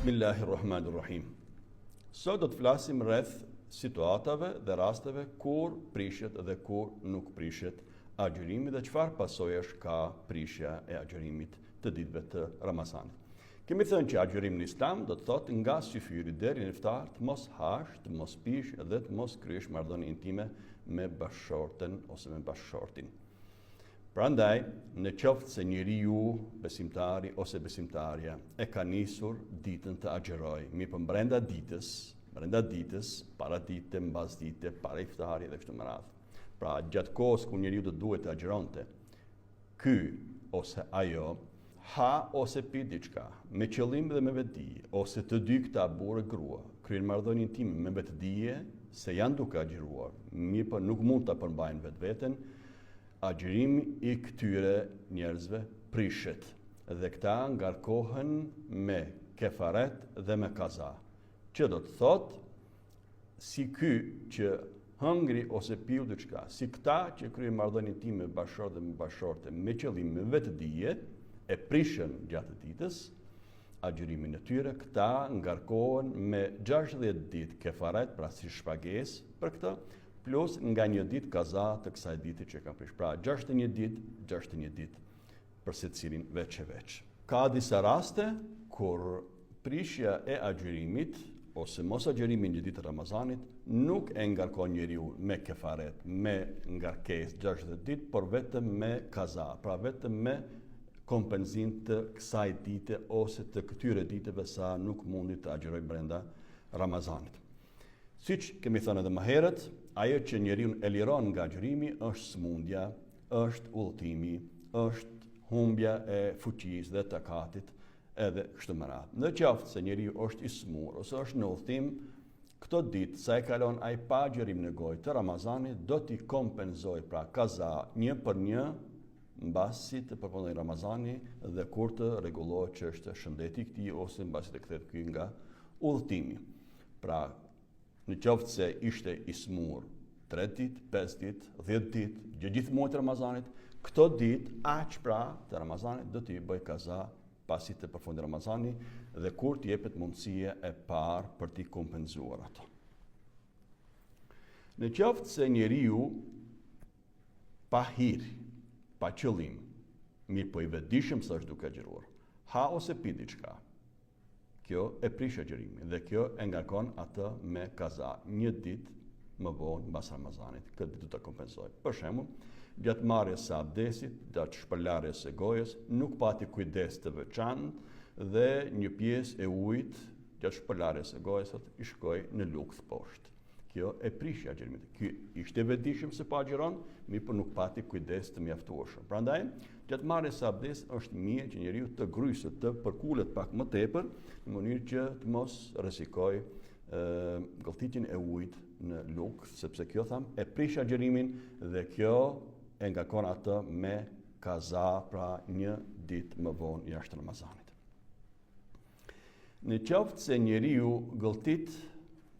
Bismillahirrahmanirrahim. Sot do të flasim rreth situatave dhe rasteve kur prishet dhe kur nuk prishet agjërimi dhe çfarë pasojesh ka prishja e agjërimit të ditëve të Ramazanit. Kemi thënë që agjërimi në Islam do të thotë nga syfyri deri në iftar të mos hash, të mos pish dhe të mos kryesh marrëdhënie intime me bashkëshorten ose me bashkëshortin. Prandaj, në qoftë se njeriu besimtari ose besimtarja e ka nisur ditën të agjëroj, mirë brenda ditës, para dite, mbas dite, para iftarit dhe kështu me radhë. Pra, gjatë kohës ku njeriu do duhet të agjëronte, ky ose ajo ha ose pi diçka, me qëllim dhe me vetdije, ose të dy këta burrë grua, kryen marrëdhënie intime me vetdije se janë duke agjëruar, mirë nuk mund ta përmbajnë vetveten, agjërimi i këtyre njerëzve prishet dhe këta ngarkohen me kefaret dhe me kaza, që do të thotë si ky që hëngri ose piu diçka, si këta që kryen marrëdhënie intime me bashkëshort dhe me bashkëshorte me qëllim me vetdije e prishën gjatë ditës, agjërimin e tyre këta ngarkohen me 60 ditë kefaret, pra si shpagesë për këtë, plus nga një ditë kaza të kësaj dite që ka prish. Pra 61 ditë për secilin veç e veç. Ka disa raste kur prishja e agjërimit ose mos agjërimi në ditë të Ramazanit nuk e ngarkon njeriu me kefaret, me ngarkesë 60 ditë, por vetëm me kaza, pra vetëm me kompenzim të kësaj dite ose të këtyre diteve sa nuk mundi të agjëroj brenda Ramazanit. Siç kemi thënë edhe më herët, ajo që njeriu e liron nga agjërimi është smundja, është udhëtimi, është humbja e fuqisë dhe takatit, edhe kështu me radhë. Në qoftë se njeriu është i smur ose është në udhëtim, këto ditë sa e kalon ai pa agjërim në gojë të Ramazanit, do t'i kompenzoj pra kaza 1 për 1 mbasi të përfundojë Ramazani dhe kur të rregullohet çështja e shëndetit i këtij ose mbasi të kthehet ky nga udhëtimi. Pra, në qoftë se ishte i smur 3 ditë, 5 ditë, 10 ditë, gjithë muajin e Ramazanit, këto ditë aq pra të Ramazanit do t'i bëj kaza pasi të përfundojë Ramazani dhe kur t'i jepet mundësia e parë për t'i kompenzuar ato. Në qoftë se njeriu pa hir, pa qëllim, mirë po i vetëdijshëm se është duke agjëruar, ha ose pi diçka, kjo e prish agjërimin dhe kjo e ngarkon atë me kaza 1 ditë më vonë mbas Ramazanit. Këtë ditë do ta kompenzoj. Për shembull, gjatë marrjes së abdesit, gjatë shpërlarjes së gojës, nuk pati kujdes të veçantë dhe një pjesë e ujit gjatë shpërlarjes së gojës i shkoi në lugth poshtë. Kjo e prish agjërimin. Ky ishte vetëdijshëm se pa agjëron, mirë po nuk pati kujdes të mjaftueshëm. Prandaj, gjatë marrjes së abdesit është mirë që njeriu të grysë, të përkulet pak më tepër, në mënyrë që të mos rrezikojë gëlltitjen e ujit në lugth, sepse kjo e prish agjërimin dhe kjo e ngarkon atë me kaza, pra 1 ditë më vonë jashtë Ramazanit. Në qoftë se njeriu gëlltit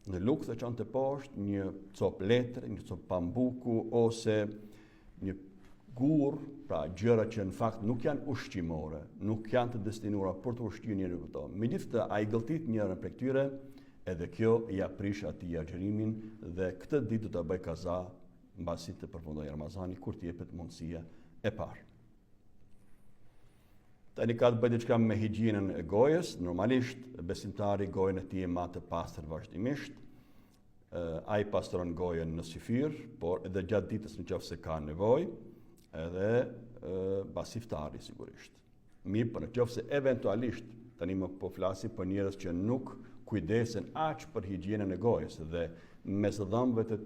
në lugth e çon të poshtë një copë letre, një copë pambuku ose një gur, pra gjëra që në fakt nuk janë ushqimore, nuk janë të destinuara për të ushqyer njeriu këto. Megjithatë, ai gëlltit njërin prej këtyre, edhe kjo ja prish atij agjërimin dhe këtë ditë do ta bëj kaza mbasi të përfundojë Ramazani kur t'i jepet mundësia e parë. Tani ka të bëjë diçka me higjienën e gojës. Normalisht besimtari gojën e tij e ma të pastër vazhdimisht. Ai pastron gojën në syfyr, por edhe gjatë ditës nëse ka nevojë, edhe pas iftarit sigurisht. Mirë, por nëse eventualisht tani më po flasim për njerëz që nuk kujdesen aq për higjienën e gojës dhe mes dhëmbëve të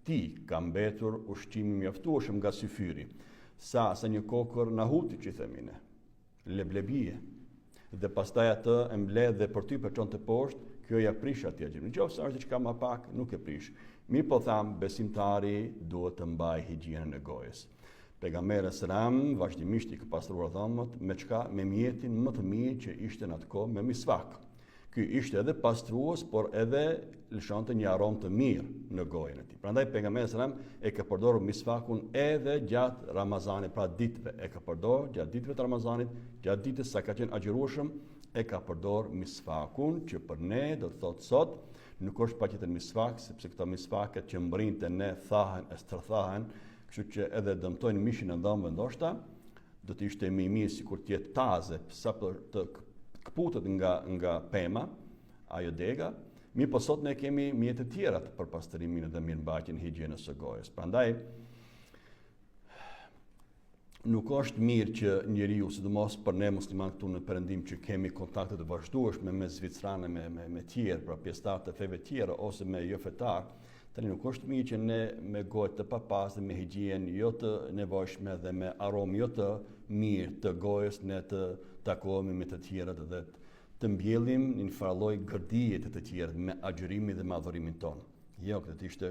tij ka mbetur ushqimi mjaftueshëm nga syfyri, sa një kokër nahuti që themi ne, leblebie, dhe pastaj atë e mbledh dhe për ty për çon të poshtë, kjo ja prish atij agjërimin. Nëse është diçka më pak, nuk e prish. Mirë po tham, besimtari duhet të mbajë higjienën e gojës. Pejgamberi selam vazhdimisht i ka pastruar dhëmbët me çka? Me mjetin më të mirë që ishte në atë kohë, me misvak. Ky ishte edhe pastrues, por edhe lëshonte një aromë të mirë në gojën e tij. Prandaj pejgamberi selam e ka përdorur misvakun edhe gjatë Ramazanit, pra ditëve e ka përdorur gjatë ditëve të Ramazanit, gjatë ditës sa ka qenë agjërueshëm, e ka përdor misfakun, që për ne do të thotë sot, nuk është patjetër misfak, sepse këto misfaket që mbrinte ne thahen e stërthahen, kështu që edhe dëmtojnë mishin e dhëmbëve ndoshta, do të ishte më i mirë sikur të jetë taze, sa për të kputet nga pema, ajo dega. Mi po sot ne kemi mjete tjera për pastrimin dhe mirëmbajtjen e higjienës së gojës. Prandaj nuk është mirë që njeriu, sidomos për ne muslimanë këtu në Perëndim që kemi kontakte të vazhdueshme me zvicranë, me tjerë, pra pjesëtarë të feve tjera ose me jo fetar, tani nuk është mirë që ne me gojë të papastër, me higjienë jo të nevojshme dhe me aromë jo të mirë të gojës, ne të takohemi me të tjerët dhe të mbjellim një farë gërdije të tjerët me agjërimin dhe me adhurimin tonë. Jo, këtë ishte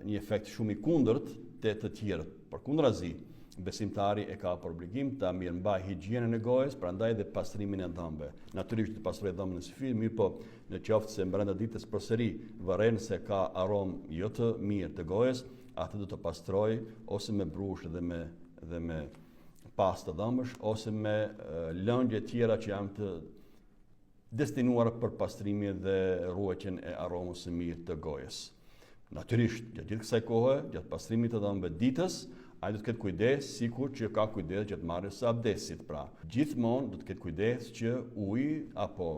një efekt shumë i kundërt te të tjerët. Përkundrazi, besimtari e ka për obligim ta mirëmbaj higjienën e gojës, prandaj dhe pastrimin e dhëmbëve. Natyrisht të pastroj dhëmbën e syfit, mirë po në qoftë se brenda ditës përsëri vëren se ka aromë jo të mirë të gojës, atë do të pastroj ose me brush dhe me pastë dhëmbësh ose me lëndje tjera që janë të destinuar për pastrimin dhe ruajtjen e aromës së mirë të gojës. Natyrisht, gjatë gjithë kësaj kohe, gjatë pastrimit të dhëmbëve ditës, ai do të ketë kujdes sikur që ka kujdes gjatë marrjes së abdesit. Pra, gjithmonë do të ketë kujdes që uji apo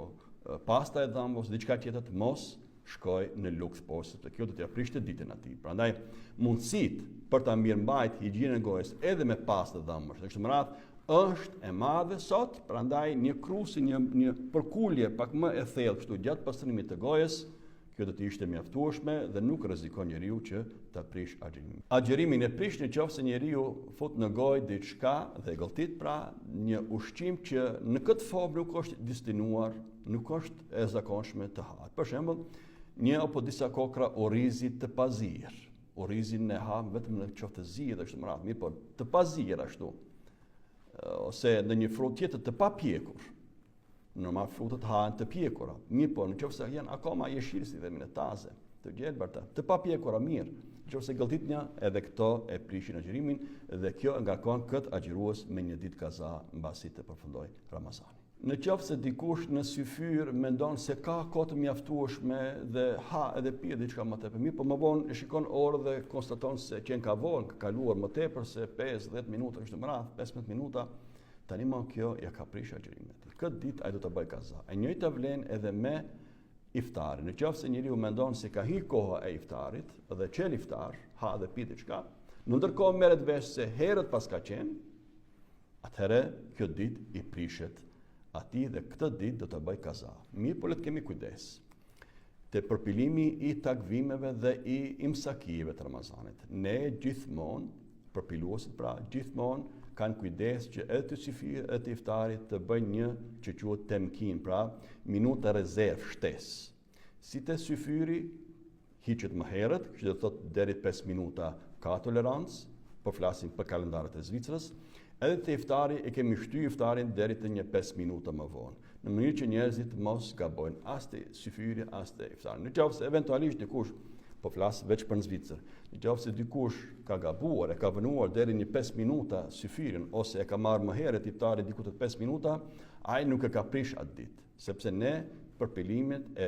pasta e dhëmbëve ose diçka tjetër të mos shkoj në lugth poshtë, sepse kjo do t'ia prishte ditën atij. Prandaj, mundësitë për ta mirëmbajtur higjienën e gojës edhe me pastë dhëmbësh, në këtë radhë është e madhe sot, prandaj një krusë, një përkulje pak më e thellë kështu gjatë pastrimit të gojës, kjo do të ishte mjaftueshme dhe nuk rrezikon njeriu që ta prish agjërimin. Agjërimin e prish nëse njeriu fut në gojë diçka dhe gëlltit, pra një ushqim që në këtë formë nuk është destinuar, nuk është e zakonshme të hahet. Për shembull, një apo disa kokra orizi të pazir. Orizin e ha vetëm në qoftë të zi dhe kështu me radhë, mirë, por të pazir ashtu. Ose në një frut tjetër të papjekur. Normal frutët hahen të pjekura. Mirë, po nëse janë akoma jeshile, si themi në taze, të gjelbërta, të papjekura mirë. Nëse gëlltitnia, edhe këto e prishin agjërimin dhe kjo ngarkon këtë agjërues me një ditë kaza mbasi të përfundoj Ramazani. Nëse dikush në syfyr mendon se ka kohë të mjaftueshme dhe ha edhe pije diçka më tepër, mirë, po më vonë e shikon orën dhe konstaton se qenë ka vonë, ka kaluar më tepër se 5-10 minuta, kështu më radh, 15 minuta, tani më kjo ja ka prish agjërimin. Këtë ditë ai do të bëj kaza. E njëjta vlen edhe me iftarin. Nëse njeriu mendon se ka hyrë koha e iftarit dhe çel iftar, ha dhe pi diçka, në ndërkohë merret vesh se herët pas ka qenë, atëherë kjo ditë i prishet atij dhe këtë ditë do të bëj kaza. Mirë, po le të kemi kujdes te përpilimi i takvimeve dhe i imsakijeve të Ramazanit. Ne gjithmonë, përpiluesit pra, gjithmonë kanë kujdes që edhe të syfir edhe të iftarit të bëjnë një që quhet temkin, pra minuta rezervë shtesë. Si te syfyri hiqet më herët, që do të thotë deri 5 minuta ka tolerancë, po flasim për kalendarët e Zvicrës, edhe te iftari e kemi shtyr iftarin deri te një 5 minuta më vonë, në mënyrë që njerëzit mos gabojnë as te syfyri as te iftari. Nëse eventualisht dikush, po flas veç për në Zvicër, nëse dikush ka gabuar, e ka vënuar deri një 5 minuta syfyrin ose e ka marrë më herët iftarin diku te 5 minuta, ai nuk e ka prish atë ditë, sepse ne përpilimet e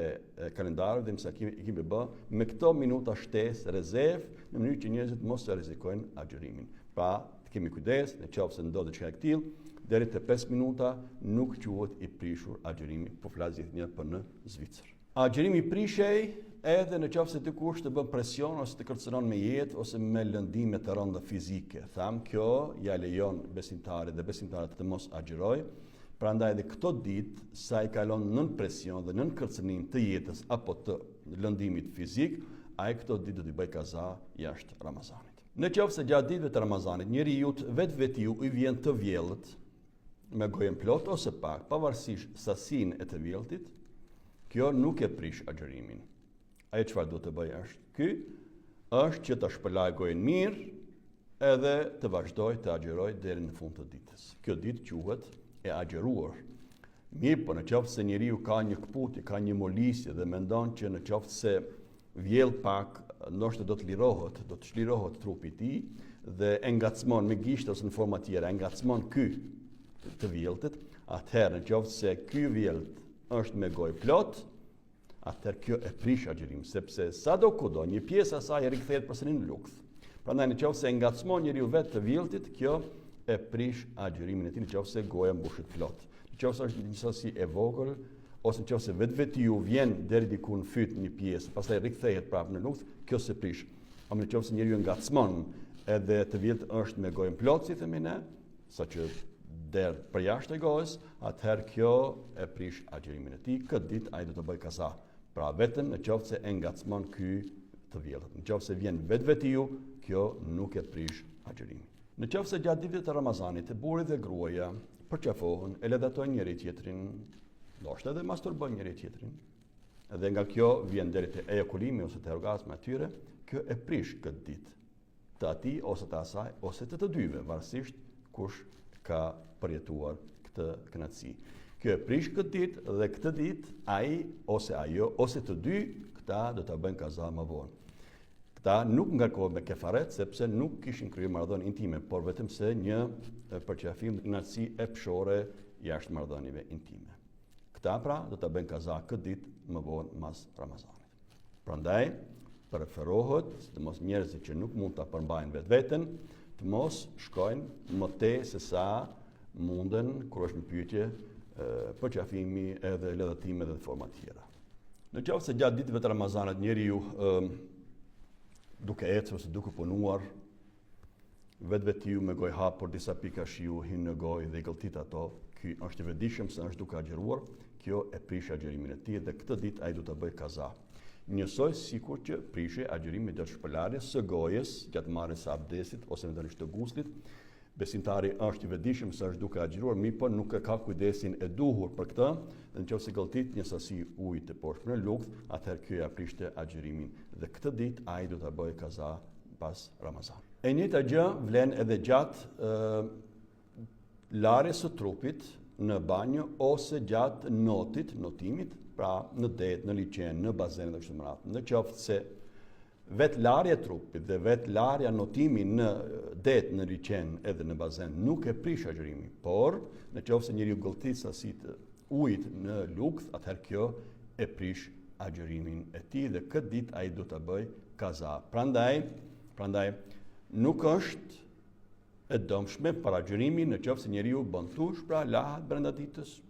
kalendarëve dhe mësakimit i kemi bë me këto minuta shtesë, rezervë, në mënyrë që njerëzit mos të rrezikojnë agjërimin. Pra, të kemi kujdes, nëse ndodh diçka e tillë, deri te 5 minuta nuk quhet i prishur agjërimi, po flas gjithnjë për në Zvicër. Agjërimi prishej edhe nëse dikush të bën presion ose të kërcënon me jetë ose me lëndime të rënda fizike. Tham, kjo ja lejon besimtarit dhe besimtarët të mos agjëroj. Prandaj edhe këto ditë, sa i kalon nën presion dhe nën kërcënim të jetës apo të lëndimit fizik, ai këto ditë do t'i bëj kaza jashtë Ramazanit. Nëse gjatë ditëve të Ramazanit njeriu vetveti i vjen të vjellët me gojën plot ose pak, pavarësisht sasinë e të vjelltit, kjo nuk e prish agjërimin. Ai çfarë do të bëj është që ta shpëlaj gojën mirë edhe të vazhdoj të agjëroj deri në fund të ditës. Kjo ditë quhet e agjëruar. Mirë, po nëse njeriu ka një kputje, ka një molisje dhe mendon që nëse vjell pak, ndoshta do të çlirohet trupi i tij dhe e ngacmon me gishtë ose në forma tjera, e ngacmon ky të vjelltit, atëherë në qoftë se ky vjellët është me gojë plot, atëherë kjo e prish agjërimin, sepse sadokudo një pjesë e saj rikthehet përsëri në lukth. Prandaj në qoftë se ngacmon njeriu vetë të vjellëtit, kjo e prish agjërimin e tij në qoftë se goja mbushet plot. Në qoftë se është një sasi e vogël, ose në qoftë se vetvetiu vjen deri diku në fyt një pjesë, pastaj rikthehet prapë në lukth, kjo se prish. Në qoftë se njeriu ngacmon edhe të vjellët është me gojën plot, si themi ne, saqë der për jashtë e gojës, atëherë kjo e prish agjërimin e tij. Këtë ditë ai do të bëj kaza. Pra vetëm në qoftë se e ngacmon ky të vjellët. Në qoftë se vjen vetvetiu, kjo nuk e prish agjërimin. Në qoftë se gjatë ditëve të Ramazanit, burri dhe gruaja përqafohen, e lëdatojnë njëri tjetrin, ndoshta edhe masturbojnë njëri tjetrin, edhe nga kjo vjen deri te ejakulimi ose te orgazmi atyre, kjo e prish këtë ditë të atij ose të asaj ose të dyve, varësisht kush ka përjetuar këtë kënaqësi. Kjo e prish këtë ditë dhe këtë ditë ai ose ajo ose të dy këta do ta bëjnë kaza më vonë. Këta nuk ngarkohen me kefaret sepse nuk kishin kryer marrëdhënie intime, por vetëm se një përqafim kënaqësi epshore jashtë marrëdhënieve intime. Këta pra do ta bëjnë kaza këtë ditë më vonë mas Ramazanit. Prandaj preferohet, sidomos njerëzit që nuk mund ta përmbajnë vetveten, të mos shkojnë më tej se sa munden kur është në pyetje përqafimi edhe lëdhatime dhe forma tjera. Në qoftë se gjatë ditëve të Ramazanit njeriu duke ecur ose duke punuar, vetvetiu me gojë hapur disa pika shiu hin në gojë dhe i gëlltit ato, ky është i vetëdijshëm se është duke agjëruar, kjo e prish agjërimin e tij dhe këtë ditë ai do të bëjë kaza. Njësoj sikur që prishej agjërimin gjatë shpëlarjes së gojës, gjatë marrjes së abdesit ose eventualisht të guslit. Besimtari është i vetëdijshëm se është duke agjëruar, mirëpo nuk e ka kujdesin e duhur për këtë, dhe nëse gëlltit një sasi ujë të poshtme në lukth, atëherë kjo ja prishte agjërimin dhe këtë ditë ai do ta bëjë kaza pas Ramazan. E njëjta gjë vlen edhe gjatë larjes së trupit në banjë ose gjatë notimit, pra në det, në liqen, në bazen dhe kështu me radhë. Në qoftë se vetë larja e trupit dhe vetë larja notimi në det, në liqen edhe në bazen nuk e prish agjërimin, por në qoftë se njeriu gëlltit sasitë ujit në lukth, atëherë kjo e prish agjërimin e tij dhe këtë ditë ai do ta bëj kaza. Prandaj nuk është e dëmshme për agjërimin në qoftë se njeriu bën tush, pra lahet brenda ditës,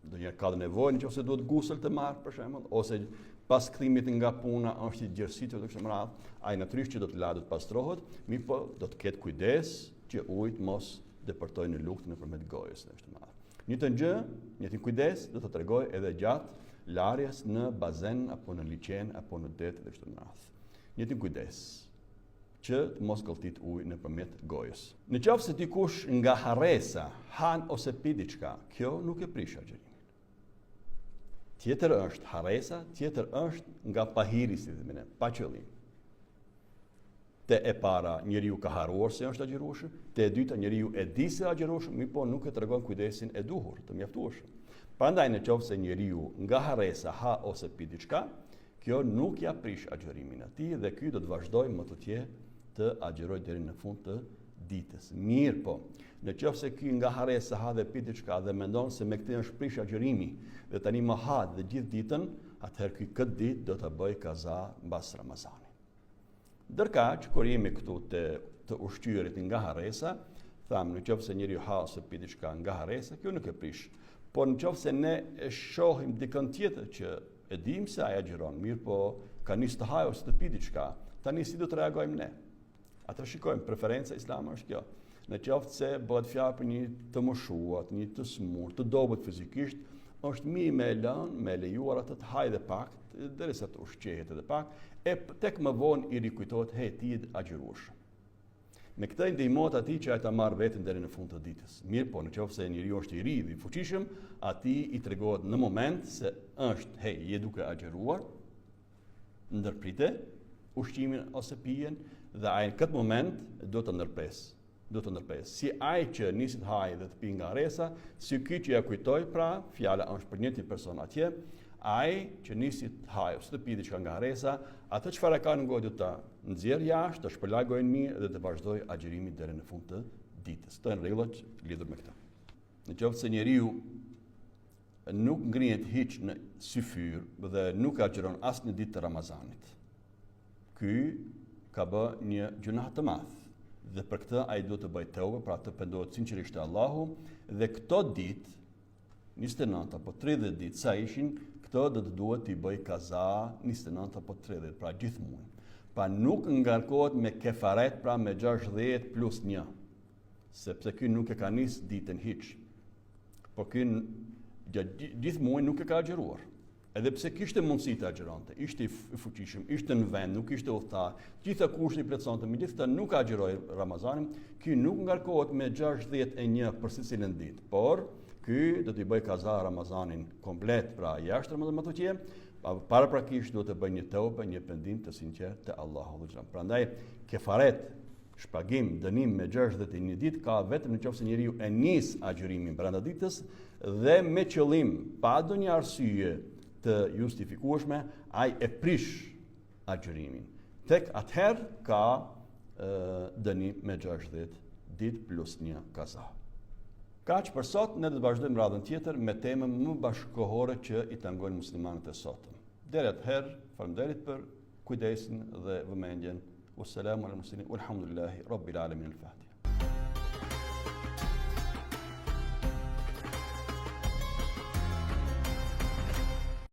ndonjëherë ka nevojë nëse duhet gusël të marr për shembull, ose pas kthimit nga puna është i gjerësitur të kështu me radhë, ai natyrisht që do të lahet, do të pastrohet, mirëpo do të ketë kujdes që ujit mos depërtojnë në lukth nëpërmjet gojës dhe kështu me radhë. Njëtën gjë, njëtin kujdes do të tregoj edhe gjatë larjes në bazen apo në liqen apo në det dhe kështu me radhë. Njëtin kujdes që të mos gëlltit ujë nëpërmjet gojës. Në qoftë se dikush nga harresa han ose pi diçka, kjo nuk e prish agjërimin. Tjetër është harresa, tjetër është nga pahiri, si themi ne, pa qëllim. Te e para njeriu ka harruar se është agjërueshëm, te e dyta njeriu e di se agjërueshëm, mirëpo nuk e tregon kujdesin e duhur, të mjaftueshëm. Prandaj në qoftë se njeriu nga harresa ha ose pi diçka, kjo nuk ja prish agjërimin atij dhe ky do të vazhdojë më të tjerë të agjërojë deri në fund të ditës. Mirëpo, në qoftë se ky nga harresa ha dhe pi diçka dhe mendon se me këtë është prish agjërimi dhe tani më ha dhe gjithë ditën, atëherë ky këtë ditë do ta bëj kaza mbas Ramazanit. Ndërkaq, kur jemi këtu të ushqyerit nga harresa, thamë në qoftë se njeriu ha ose pi diçka nga harresa, kjo nuk e prish. Por në qoftë se ne e shohim dikën tjetër që e dim se ai agjiron, mirëpo ka nisë të hajë ose të pi diçka, tani si do të reagojmë ne? Atë shikojmë, preferenca islame është kjo. Në qoftë se bëhet fjalë për një të moshuar, një të smur, të dobët fizikisht, është mirë me lënë, me lejuar atë të hajë dhe pak, derisa të ushqehet edhe pak, e tek më vonë i rikujtohet ti agjërueshëm. Me këtë ndihmohet atij që ai ta marr veten deri në fund të ditës. Mirë, po nëse njeriu është i ri dhe i fuqishëm, atij i tregohet në moment se është, je duke agjëruar, ndërprite ushqimin ose pijen dhe ai në këtë moment do të ndërpres. Si ai që nisi të hajë dhe të pi nga harresa, si ky që ja kujtoi, pra fjala është për njëtin person atje, ai që nisi të hajë ose të pi diçka nga harresa, atë çfarë ka në gojë do ta nxjerrë jashtë, të shpëlaj gojën mirë dhe të vazhdojë agjërimin deri në fund të ditës. Të rregullat lidhur me këtë. Në qoftë se njeriu nuk ngrihet hiç në syfyr dhe nuk agjeron asnjë ditë të Ramazanit. Ky ka bë një gjunah të madh dhe për këtë ai duhet të bëjë teuba, pra të pendohet sinqerisht te Allahu dhe këto ditë 29 apo 30 ditë sa ishin, këto do të duhet t'i bëj kaza 29 apo 30, pra gjithmonë. Pa nuk ngarkohet me kefaret, pra me 60 plus 1, sepse ky nuk e ka nis ditën hiç. Po ky gjithmonë nuk e ka agjeruar. Edhe pse kishte mundësi të agjeronte, ishte i fuqishëm, ishte në vend, nuk ishte udhëtar, gjitha kushtet i plotësonte, megjithatë nuk agjeroi Ramazanin, ky nuk ngarkohet me 61 për secilën ditë, por ky do t'i bëj kaza Ramazanin komplet, pra jashtë Ramazanit, paraprakisht duhet të bëj një teuba, një pendim të sinqert te Allahu xhallahu. Prandaj kefaret, shpagim, dënim me 61 ditë ka vetëm nëse njeriu e nis agjërimin brenda ditës dhe me qëllim, pa ndonjë arsye të justifikueshme, ai e prish agjërimin. Tek atëherë ka dënim me 60 ditë plus 1 kaza. Kaq për sot, ne do të vazhdojmë radhën tjetër me temën më bashkëkohore që i tangojnë muslimanët e sotëm. Deri atëherë, faleminderit për kujdesin dhe vëmendjen. Wassalamu ala muslimin, walhamdulillahi rabbil alamin. Al-Fatiha.